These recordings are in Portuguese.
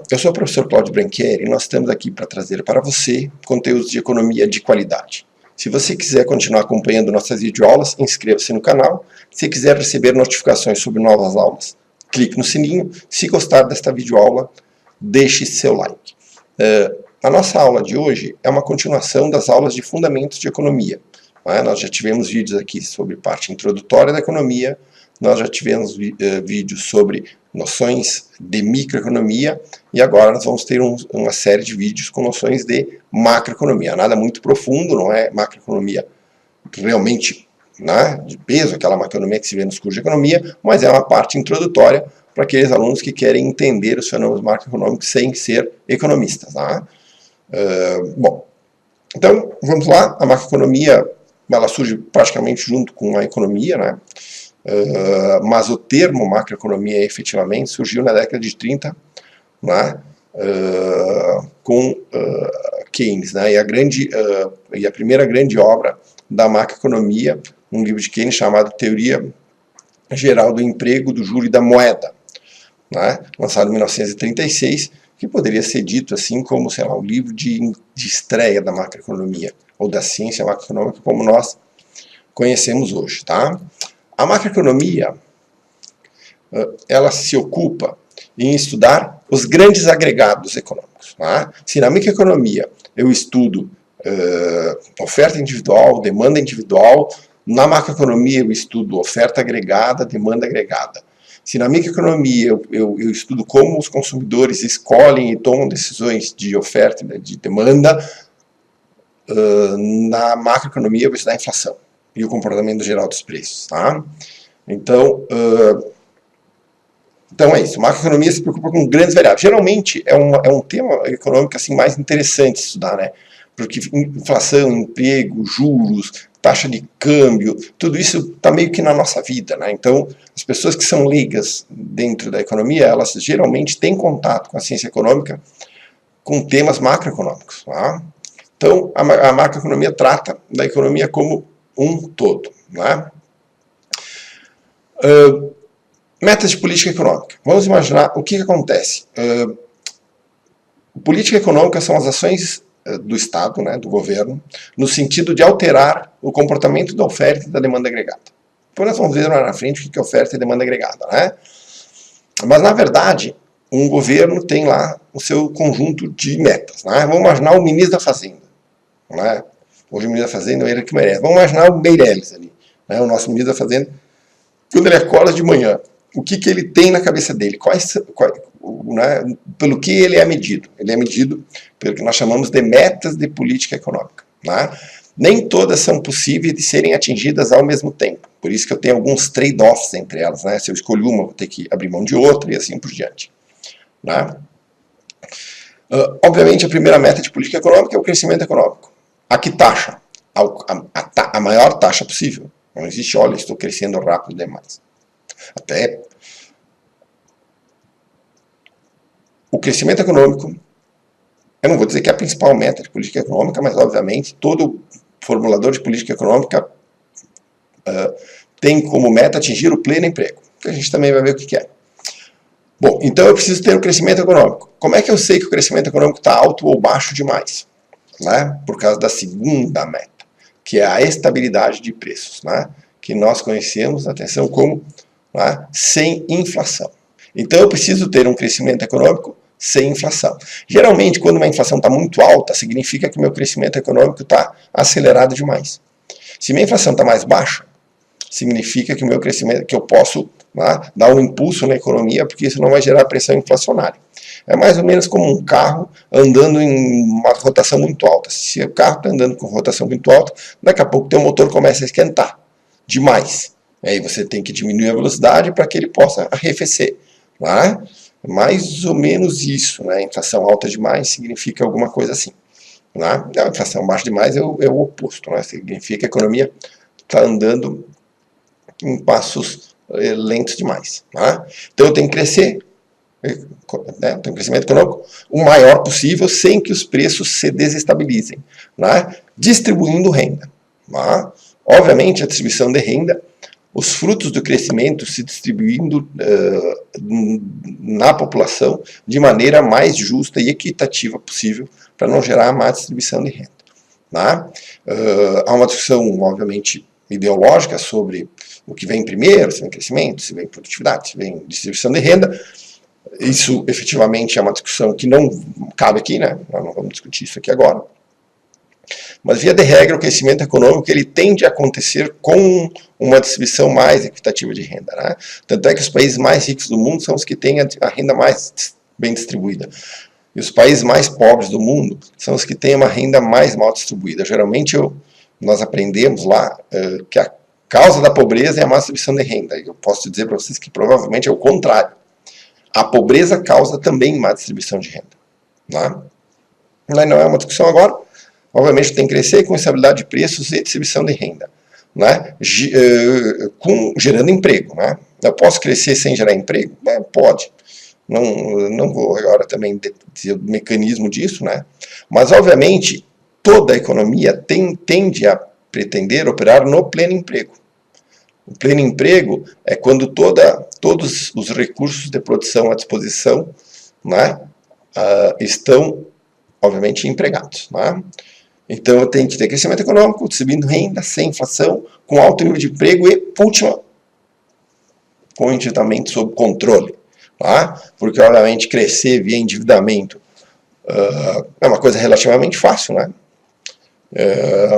eu sou o professor Cláudio Branchieri e nós estamos aqui para trazer para você conteúdos de economia de qualidade. Se você quiser continuar acompanhando nossas videoaulas, inscreva-se no canal. Se quiser receber notificações sobre novas aulas, clique no sininho. Se gostar desta videoaula, deixe seu like. A nossa aula de hoje é uma continuação das aulas de Fundamentos de Economia. Nós já tivemos vídeos aqui sobre parte introdutória da economia, nós já tivemos vídeos sobre noções de microeconomia e agora nós vamos ter uma série de vídeos com noções de macroeconomia. Nada muito profundo, não é macroeconomia realmente, né, de peso, aquela macroeconomia que se vê nos cursos de economia, mas é uma parte introdutória para aqueles alunos que querem entender os fenômenos macroeconômicos sem ser economistas. Né? Bom, então vamos lá. A macroeconomia ela surge praticamente junto com a economia, né? Mas o termo macroeconomia efetivamente surgiu na década de 30, né? Com Keynes, né? E a primeira grande obra da macroeconomia, um livro de Keynes chamado Teoria Geral do Emprego, do Juro e da Moeda, né? Lançado em 1936, que poderia ser dito assim como, sei lá, um livro de estreia da macroeconomia, ou da ciência macroeconômica como nós conhecemos hoje, tá? A macroeconomia, ela se ocupa em estudar os grandes agregados econômicos. Tá? Se na microeconomia eu estudo oferta individual, demanda individual, na macroeconomia eu estudo oferta agregada, demanda agregada. Se na microeconomia eu estudo como os consumidores escolhem e tomam decisões de oferta e de demanda, na macroeconomia eu vou estudar a inflação e o comportamento geral dos preços. Tá? Então é isso. Macroeconomia se preocupa com grandes variáveis. Geralmente é um tema econômico assim, mais interessante de estudar, né? Porque inflação, emprego, juros, taxa de câmbio, tudo isso está meio que na nossa vida, né? Então, as pessoas que são leigas dentro da economia, elas geralmente têm contato com a ciência econômica com temas macroeconômicos. Tá? Então, a macroeconomia trata da economia como um todo. Né? Metas de política econômica. Vamos imaginar o que acontece. Política econômica são as ações do Estado, né, do governo, no sentido de alterar o comportamento da oferta e da demanda agregada. Depois nós vamos ver lá na frente o que é oferta e demanda agregada. Né? Mas, na verdade, um governo tem lá o seu conjunto de metas. Né? Vamos imaginar o ministro da Fazenda. Né? Hoje o ministro da Fazenda é ele que merece. Vamos imaginar o Meirelles ali, né? O nosso ministro da Fazenda. Quando ele acorda de manhã, o que ele tem na cabeça dele? Né? Pelo que ele é medido? Ele é medido pelo que nós chamamos de metas de política econômica. Né? Nem todas são possíveis de serem atingidas ao mesmo tempo. Por isso que eu tenho alguns trade-offs entre elas. Né? Se eu escolho uma, vou ter que abrir mão de outra e assim por diante. Né? Obviamente, a primeira meta de política econômica é o crescimento econômico. A que taxa? A maior taxa possível. Não existe, olha, estou crescendo rápido demais. Até o crescimento econômico, eu não vou dizer que é a principal meta de política econômica, mas obviamente todo formulador de política econômica tem como meta atingir o pleno emprego, que a gente também vai ver o que é. Bom, então eu preciso ter o crescimento econômico. Como é que eu sei que o crescimento econômico está alto ou baixo demais? Né? Por causa da segunda meta, que é a estabilidade de preços, né? Que nós conhecemos, atenção, como, né, sem inflação. Então eu preciso ter um crescimento econômico sem inflação. Geralmente, quando uma inflação está muito alta, significa que meu crescimento econômico está acelerado demais. Se minha inflação está mais baixa, significa que o meu crescimento, que eu posso, né, dar um impulso na economia, porque isso não vai gerar pressão inflacionária. É mais ou menos como um carro andando em uma rotação muito alta. Se o carro está andando com rotação muito alta, daqui a pouco o teu motor começa a esquentar demais. Aí você tem que diminuir a velocidade para que ele possa arrefecer. Né? Mais ou menos isso. Né? Inflação alta demais significa alguma coisa assim. Né? A inflação baixa demais é o oposto. Né? Significa que a economia está andando em passos lentos demais. Né? Então eu tenho que crescer. Né, tem um crescimento econômico o maior possível sem que os preços se desestabilizem, né, distribuindo renda. Né? Obviamente a distribuição de renda, os frutos do crescimento se distribuindo na população de maneira mais justa e equitativa possível, para não gerar má distribuição de renda. Tá? Há uma discussão, obviamente, ideológica sobre o que vem primeiro, se vem crescimento, se vem produtividade, se vem distribuição de renda. Isso, efetivamente, é uma discussão que não cabe aqui, né? Nós não vamos discutir isso aqui agora. Mas, via de regra, o crescimento econômico ele tende a acontecer com uma distribuição mais equitativa de renda. Né? Tanto é que os países mais ricos do mundo são os que têm a renda mais bem distribuída. E os países mais pobres do mundo são os que têm uma renda mais mal distribuída. Geralmente, nós aprendemos lá que a causa da pobreza é a má distribuição de renda. Eu posso dizer para vocês que provavelmente é o contrário. A pobreza causa também má distribuição de renda. Né? Mas não é uma discussão agora. Obviamente tem que crescer com estabilidade de preços e distribuição de renda, né? Gerando emprego. Né? Eu posso crescer sem gerar emprego? Pode. Não vou agora também dizer o mecanismo disso, né? Mas obviamente toda a economia tende a pretender operar no pleno emprego. O pleno emprego é quando todos os recursos de produção à disposição, né, estão, obviamente, empregados. Né? Então, eu tenho que ter crescimento econômico, distribuindo renda, sem inflação, com alto nível de emprego e, última, com endividamento sob controle. Tá? Porque, obviamente, crescer via endividamento é uma coisa relativamente fácil, né?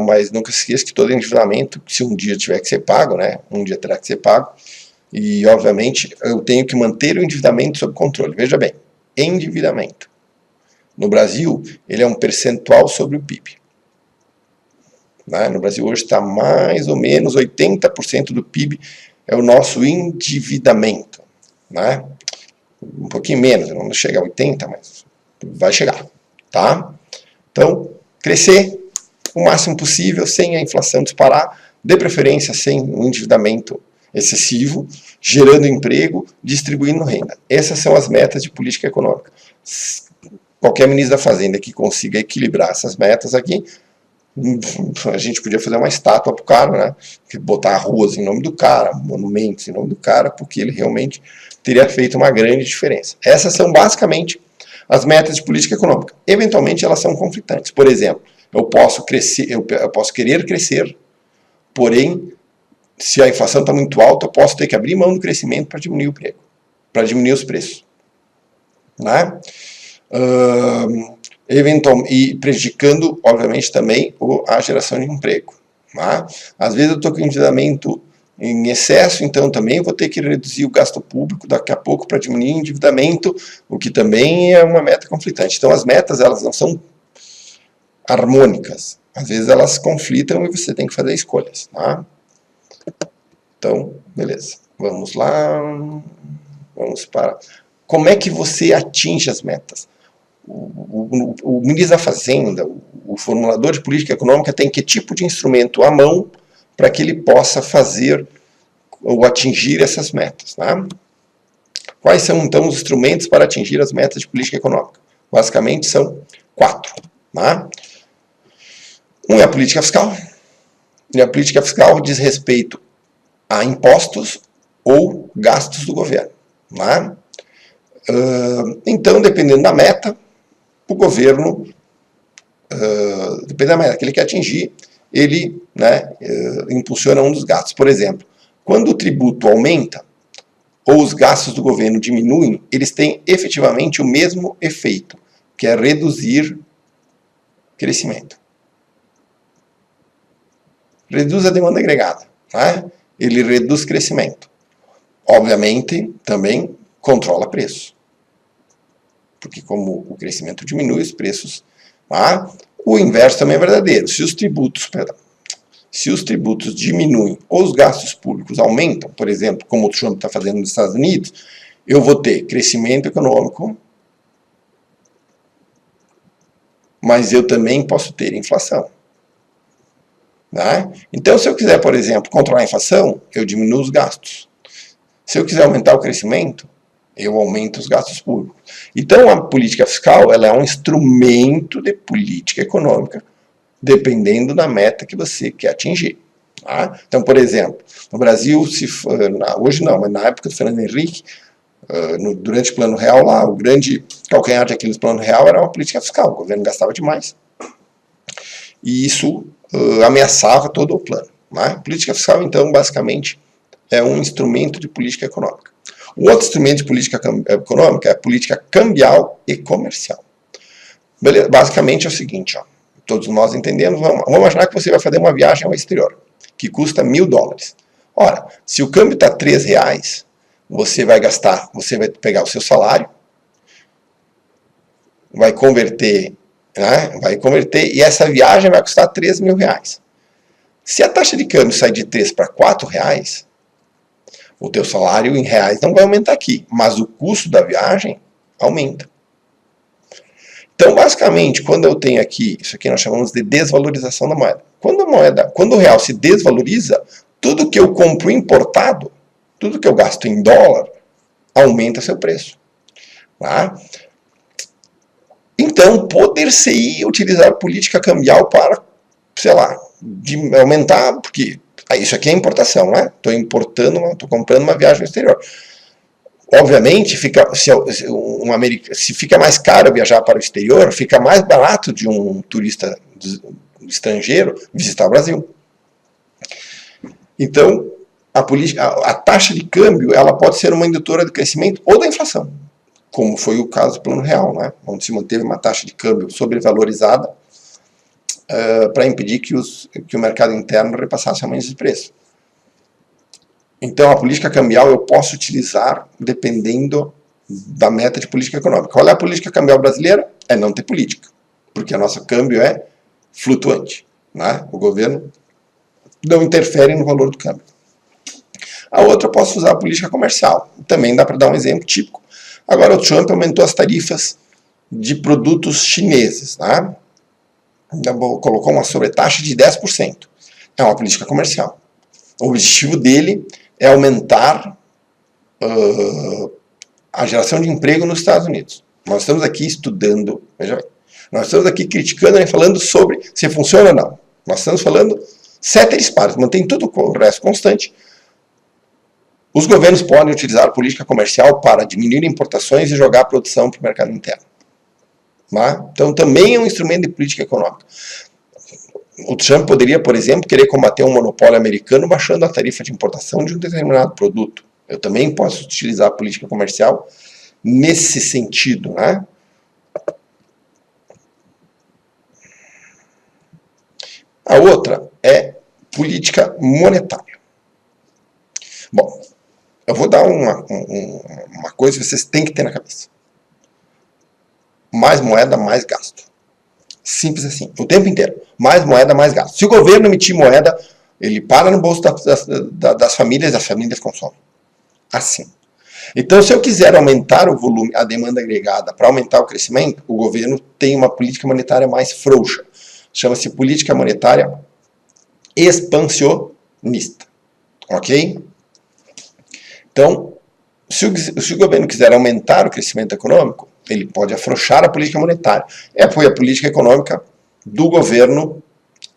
Mas nunca se esqueça que todo endividamento, se um dia tiver que ser pago, né? Um dia terá que ser pago. E, obviamente, eu tenho que manter o endividamento sob controle. Veja bem, endividamento. No Brasil, ele é um percentual sobre o PIB. Né? No Brasil hoje está mais ou menos 80% do PIB é o nosso endividamento. Né? Um pouquinho menos, não chega a 80%, mas vai chegar. Tá? Então, crescer o máximo possível, sem a inflação disparar, de preferência sem um endividamento excessivo, gerando emprego, distribuindo renda. Essas são as metas de política econômica. Qualquer ministro da Fazenda que consiga equilibrar essas metas aqui, a gente podia fazer uma estátua para o cara, né? Botar ruas em nome do cara, monumentos em nome do cara, porque ele realmente teria feito uma grande diferença. Essas são basicamente as metas de política econômica. Eventualmente elas são conflitantes. Por exemplo, eu posso querer crescer, porém, se a inflação está muito alta, eu posso ter que abrir mão do crescimento para diminuir o emprego, para diminuir os preços. Né? E prejudicando, obviamente, também a geração de emprego. Né? Às vezes eu estou com endividamento em excesso, então também vou ter que reduzir o gasto público daqui a pouco para diminuir o endividamento, o que também é uma meta conflitante. Então as metas elas não são harmônicas. Às vezes elas conflitam e você tem que fazer escolhas. Tá? Então, beleza. Vamos lá. Vamos para... Como é que você atinge as metas? O ministro da Fazenda, o formulador de política econômica tem que tipo de instrumento à mão para que ele possa fazer ou atingir essas metas. Tá? Quais são, então, os instrumentos para atingir as metas de política econômica? Basicamente, são 4. Tá? Um é a política fiscal. E a política fiscal diz respeito a impostos ou gastos do governo. Tá? Então, dependendo da meta, o governo, dependendo da meta que ele quer atingir, ele, né, impulsiona um dos gastos. Por exemplo, quando o tributo aumenta ou os gastos do governo diminuem, eles têm efetivamente o mesmo efeito, que é reduzir crescimento. Reduz a demanda agregada. Né? Ele reduz crescimento. Obviamente, também controla preço. Porque como o crescimento diminui, os preços... Tá? O inverso também é verdadeiro. Se os tributos diminuem ou os gastos públicos aumentam, por exemplo, como o Trump está fazendo nos Estados Unidos, eu vou ter crescimento econômico, mas eu também posso ter inflação. Tá? Então, se eu quiser, por exemplo, controlar a inflação, eu diminuo os gastos. Se eu quiser aumentar o crescimento, eu aumento os gastos públicos. Então, a política fiscal ela é um instrumento de política econômica, dependendo da meta que você quer atingir. Tá? Então, por exemplo, no Brasil, hoje não, mas na época do Fernando Henrique, durante o Plano Real lá, o grande calcanhar de Aquiles do Plano Real era uma política fiscal, o governo gastava demais. E isso ameaçava todo o plano. Né? Política fiscal, então, basicamente, é um instrumento de política econômica. O outro instrumento de política econômica é a política cambial e comercial. Beleza? Basicamente é o seguinte, ó, todos nós entendemos, vamos imaginar que você vai fazer uma viagem ao exterior, que custa $1.000. Ora, se o câmbio está R$3, você vai pegar o seu salário, vai converter, e essa viagem vai custar R$3.000. Se a taxa de câmbio sair de R$3 para R$4, o teu salário em reais não vai aumentar aqui, mas o custo da viagem aumenta. Então, basicamente, quando eu tenho aqui, isso aqui nós chamamos de desvalorização da moeda. Quando o real se desvaloriza, tudo que eu compro importado, tudo que eu gasto em dólar, aumenta seu preço. Tá? Então, poder-se utilizar política cambial para, sei lá, aumentar, porque isso aqui é importação, né? Estou comprando uma viagem no exterior. Obviamente, se fica mais caro viajar para o exterior, fica mais barato de um turista estrangeiro visitar o Brasil. Então, a taxa de câmbio ela pode ser uma indutora de crescimento ou da inflação, como foi o caso do Plano Real, né? Onde se manteve uma taxa de câmbio sobrevalorizada para impedir que o mercado interno repassasse aumentos de preço. Então, a política cambial eu posso utilizar dependendo da meta de política econômica. Qual é a política cambial brasileira? É não ter política, porque o nosso câmbio é flutuante. Né? O governo não interfere no valor do câmbio. A outra eu posso usar a política comercial. Também dá para dar um exemplo típico. Agora o Trump aumentou as tarifas de produtos chineses. Né? Colocou uma sobretaxa de 10%. É uma política comercial. O objetivo dele é aumentar a geração de emprego nos Estados Unidos. Nós estamos aqui estudando, veja bem, nós estamos aqui criticando e falando sobre se funciona ou não. Nós estamos falando ceteris paribus, mantém tudo o resto constante. Os governos podem utilizar a política comercial para diminuir importações e jogar a produção para o mercado interno. Tá? Então também é um instrumento de política econômica. O Trump poderia, por exemplo, querer combater um monopólio americano baixando a tarifa de importação de um determinado produto. Eu também posso utilizar a política comercial nesse sentido, né? A outra é política monetária. Bom, eu vou dar uma coisa que vocês têm que ter na cabeça. Mais moeda, mais gasto. Simples assim, o tempo inteiro. Mais moeda, mais gasto. Se o governo emitir moeda, ele para no bolso das famílias e as famílias consomem. Assim. Então, se eu quiser aumentar o volume, a demanda agregada para aumentar o crescimento, o governo tem uma política monetária mais frouxa. Chama-se política monetária expansionista. Ok? Então, se o governo quiser aumentar o crescimento econômico, ele pode afrouxar a política monetária. Foi a política econômica do governo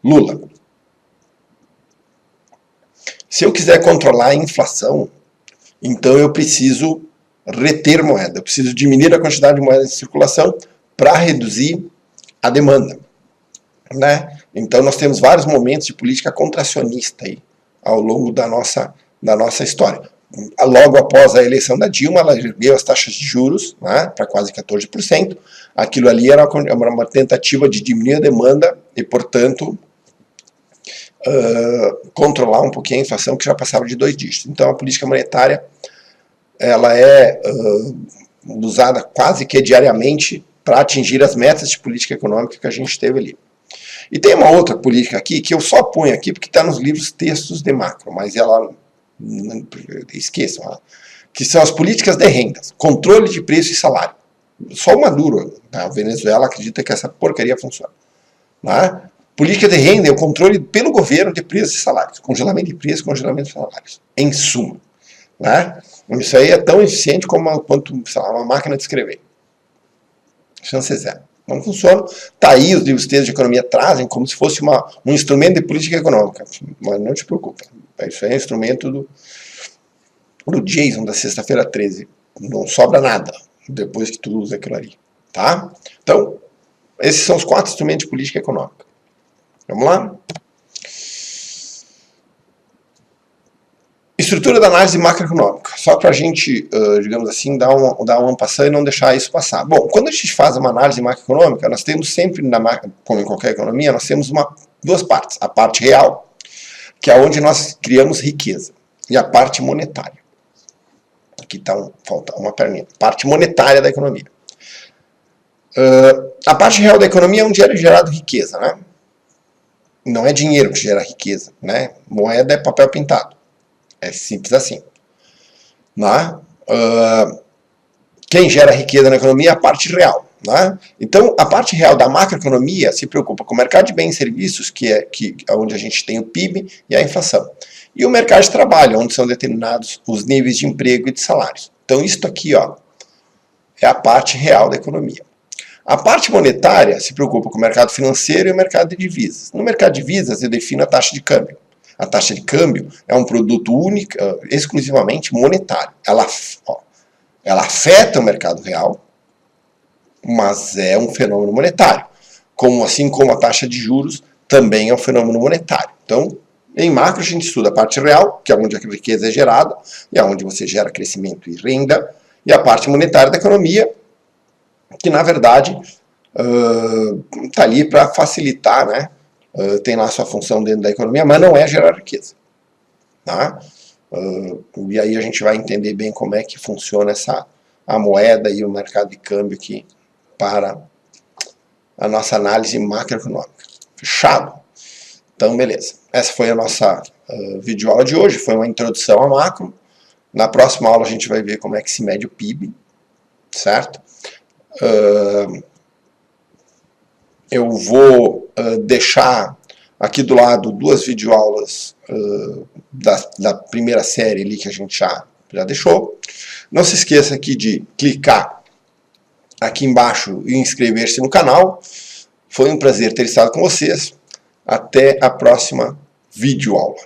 Lula. Se eu quiser controlar a inflação, então eu preciso reter moeda, eu preciso diminuir a quantidade de moeda em circulação para reduzir a demanda. Né? Então nós temos vários momentos de política contracionista aí, ao longo da nossa história. Logo após a eleição da Dilma, ela ergueu as taxas de juros, né, para quase 14%. Aquilo ali era uma tentativa de diminuir a demanda e, portanto, controlar um pouquinho a inflação, que já passava de 2 dígitos. Então, a política monetária ela é usada quase que diariamente para atingir as metas de política econômica que a gente teve ali. E tem uma outra política aqui, que eu só ponho aqui porque está nos livros textos de macro, mas ela... esqueçam, que são as políticas de rendas, controle de preço e salário. Só o Maduro, a Venezuela, acredita que essa porcaria funciona. Né? Política de renda é o controle pelo governo de preços e salários, congelamento de preços, congelamento de salários, em suma. Né? Isso aí é tão eficiente quanto, sei lá, uma máquina de escrever. Chance zero. Não funciona. Tá aí, os livros de texto de economia trazem como se fosse um instrumento de política econômica. Mas não te preocupa. Isso é instrumento do Jason da sexta-feira 13. Não sobra nada depois que tu usa aquilo ali. Tá? Então, esses são os 4 instrumentos de política econômica. Vamos lá? Estrutura da análise macroeconômica. Só para a gente, digamos assim, dar uma passada e não deixar isso passar. Bom, quando a gente faz uma análise macroeconômica, nós temos sempre, como em qualquer economia, nós temos duas partes. A parte real, que é onde nós criamos riqueza, e a parte monetária. Aqui falta uma perninha. Parte monetária da economia. A parte real da economia é onde é gerado riqueza, né? Não é dinheiro que gera riqueza, né? Moeda é papel pintado. É simples assim. Né? Quem gera riqueza na economia é a parte real. Né? Então, a parte real da macroeconomia se preocupa com o mercado de bens e serviços, que é onde a gente tem o PIB e a inflação. E o mercado de trabalho, onde são determinados os níveis de emprego e de salários. Então, isso aqui ó, é a parte real da economia. A parte monetária se preocupa com o mercado financeiro e o mercado de divisas. No mercado de divisas, eu defino a taxa de câmbio. A taxa de câmbio é um produto único, exclusivamente monetário. Ela afeta o mercado real, mas é um fenômeno monetário. Assim como a taxa de juros também é um fenômeno monetário. Então, em macro, a gente estuda a parte real, que é onde a riqueza é gerada, e é onde você gera crescimento e renda, e a parte monetária da economia, que na verdade está ali para facilitar, né? Tem lá a sua função dentro da economia, mas não é gerar riqueza. Tá? E aí a gente vai entender bem como é que funciona a moeda e o mercado de câmbio aqui para a nossa análise macroeconômica. Fechado? Então, beleza. Essa foi a nossa videoaula de hoje, foi uma introdução a macro. Na próxima aula a gente vai ver como é que se mede o PIB, certo? Eu vou deixar aqui do lado 2 videoaulas da primeira série ali que a gente já deixou. Não se esqueça aqui de clicar aqui embaixo e inscrever-se no canal. Foi um prazer ter estado com vocês. Até a próxima videoaula.